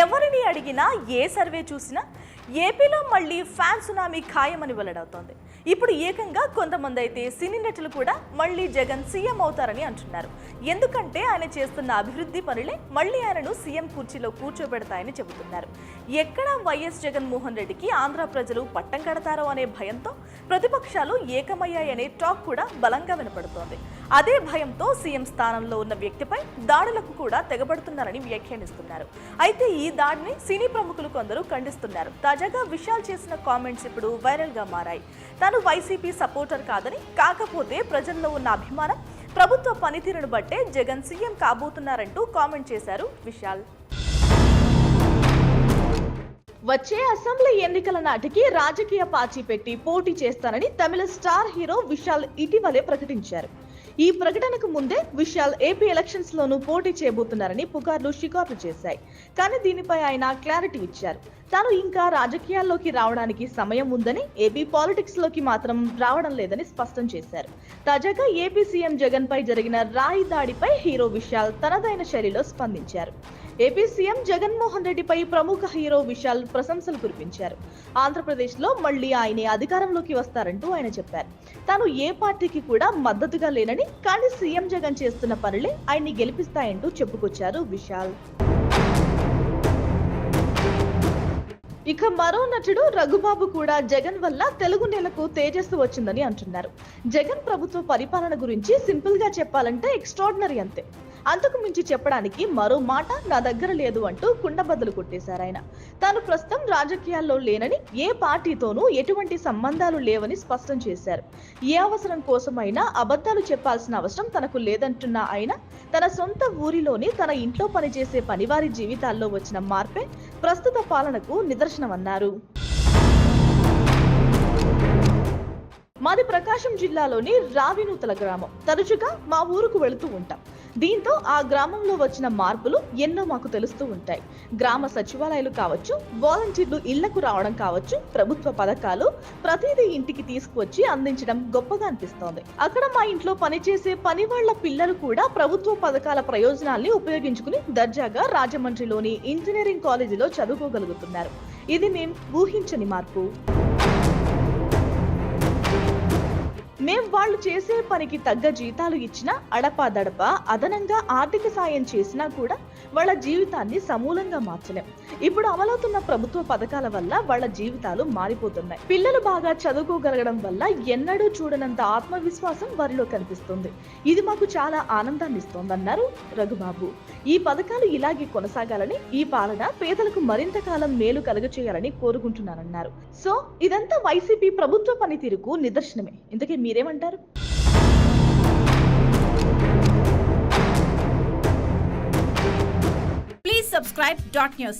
ఎవరిని అడిగినా ఏ సర్వే చూసినా ఏపీలో మళ్ళీ ఫ్యాన్ సునామీ ఖాయమని వెల్లడవుతోంది. ఇప్పుడు ఏకంగా కొంతమంది అయితే సినీ నటులు కూడా మళ్ళీ జగన్ సీఎం అవుతారని అంటున్నారు. ఎందుకంటే ఆయన చేస్తున్న అభివృద్ధి పనులే మళ్ళీ ఆయనను సీఎం కుర్చీలో కూర్చోబెడతాయని చెబుతున్నారు. ఎక్కడ వైఎస్ జగన్మోహన్ రెడ్డికి ఆంధ్ర ప్రజలు పట్టం కడతారో అనే భయంతో ప్రతిపక్షాలు ఏకమయ్యాయనే టాక్ కూడా బలంగా వినపడుతోంది. అదే భయంతో సీఎం స్థానంలో ఉన్న వ్యక్తిపై దాడులకు కూడా తెగబడుతున్నారని వ్యాఖ్యానిస్తున్నారు. అయితే ఈ దాడిని సినీ ప్రముఖులు కొందరు ఖండిస్తున్నారు. తాజాగా విశాల్ చేసిన కామెంట్స్ ఇప్పుడు వైరల్ గా మారాయి. తాను వైసీపీ సపోర్టర్ కాదని, కాకపోతే ప్రజల్లో ఉన్న అభిమానం, ప్రభుత్వ పనితీరును బట్టే జగన్ సీఎం కాబోతున్నారంటూ కామెంట్ చేశారు విశాల్. వచ్చే అసెంబ్లీ ఎన్నికల నాటికి రాజకీయ పార్టీ పెట్టి పోటీ చేస్తానని తమిళ స్టార్ హీరో విశాల్ ఇటీవలే ప్రకటించారు. ఈ ప్రకటనకు ముందే విశాల్ ఏపీ ఎలక్షన్స్ లోనూ పోటీ చేయబోతున్నారని పుకార్లు షికార్లు చేశాయి. కానీ దీనిపై ఆయన క్లారిటీ ఇచ్చారు. తాను ఇంకా రాజకీయాల్లోకి రావడానికి సమయం ఉందని, ఏపీ పాలిటిక్స్ లోకి మాత్రం రావడం లేదని స్పష్టం చేశారు. తాజాగా ఏపీ సీఎం జగన్ పై జరిగిన రాయి దాడిపై హీరో విశాల్ తనదైన శైలిలో స్పందించారు. ఏపీ సీఎం జగన్మోహన్ రెడ్డిపై ప్రముఖ హీరో విశాల్ ప్రశంసలు కురిపించారు. ఆంధ్రప్రదేశ్ లో మళ్లీ ఆయనే అధికారంలోకి వస్తారంటూ ఆయన చెప్పారు. తాను ఏ పార్టీకి కూడా మద్దతుగా లేనని, కానీ సీఎం జగన్ చేస్తున్న పనులే ఆయన్ని గెలిపిస్తాయంటూ చెప్పుకొచ్చారు విశాల్. ఇక మరో నటుడు రఘుబాబు కూడా జగన్ వల్ల తెలుగు నేలకు తేజస్సు వచ్చిందని అంటున్నారు. జగన్ ప్రభుత్వ పరిపాలన గురించి సింపుల్ గా చెప్పాలంటే ఎక్స్ట్రాడినరీ అంతే. అంతకు మించి చెప్పడానికి మరో మాట నా దగ్గర లేదు అంటూ కుండబద్దలు కొట్టేశారు ఆయన. తాను ప్రస్తుతం రాజకీయాల్లో లేనని, ఏ పార్టీతోనూ ఎటువంటి సంబంధాలు లేవని స్పష్టం చేశారు. ఏ అవసరం కోసమైనా అబద్ధాలు చెప్పాల్సిన అవసరం తనకు లేదంటున్న ఆయన, తన సొంత ఊరిలోని తన ఇంట్లో పనిచేసే పనివారి జీవితాల్లో వచ్చిన మార్పే ప్రస్తుత పాలనకు నిదర్శనమన్నారు. మాది ప్రకాశం జిల్లాలోని రావినూతల గ్రామం. తరచుగా మా ఊరుకు వెళుతూ ఉంటాం. దీంతో ఆ గ్రామంలో వచ్చిన మార్పులు ఎన్నో మాకు తెలుస్తూ ఉంటాయి. గ్రామ సచివాలయాలు కావచ్చు, వాలంటీర్లు ఇళ్లకు రావడం కావచ్చు, ప్రభుత్వ పథకాలు ప్రతిదీ ఇంటికి తీసుకువచ్చి అందించడం గొప్పగా అనిపిస్తోంది. అక్కడ మా ఇంట్లో పనిచేసే పనివాళ్ల పిల్లలు కూడా ప్రభుత్వ పథకాల ప్రయోజనాల్ని ఉపయోగించుకుని దర్జాగా రాజమండ్రిలోని ఇంజనీరింగ్ కాలేజీలో చదువుకోగలుగుతున్నారు. ఇది మేం ఊహించని మార్పు. మేం వాళ్ళు చేసే పనికి తగ్గ జీతాలు ఇచ్చినా, అడపాదడపా అదనంగా ఆర్థిక సాయం చేసినా కూడా వాళ్ళ జీవితాన్ని సమూలంగా మార్చలేం. ఇప్పుడు అమలవుతున్న ప్రభుత్వ పథకాల వల్ల వాళ్ళ జీవితాలు మారిపోతున్నాయి. పిల్లలు బాగా చదువుకోగలగడం వల్ల ఎన్నడూ చూడనంత ఆత్మవిశ్వాసం వారిలో కనిపిస్తుంది. ఇది మాకు చాలా ఆనందాన్ని ఇస్తోందన్నారు రఘుబాబు. ఈ పథకాలు ఇలాగే కొనసాగాలని, ఈ పాలన పేదలకు మరింత కాలం మేలు కలుగచేయాలని కోరుకుంటున్నారన్నారు. సో ఇదంతా వైసీపీ ప్రభుత్వ పనితీరుకు నిదర్శనమే. ఇంతకీ మీరేమంటారు? Please subscribe Dot News.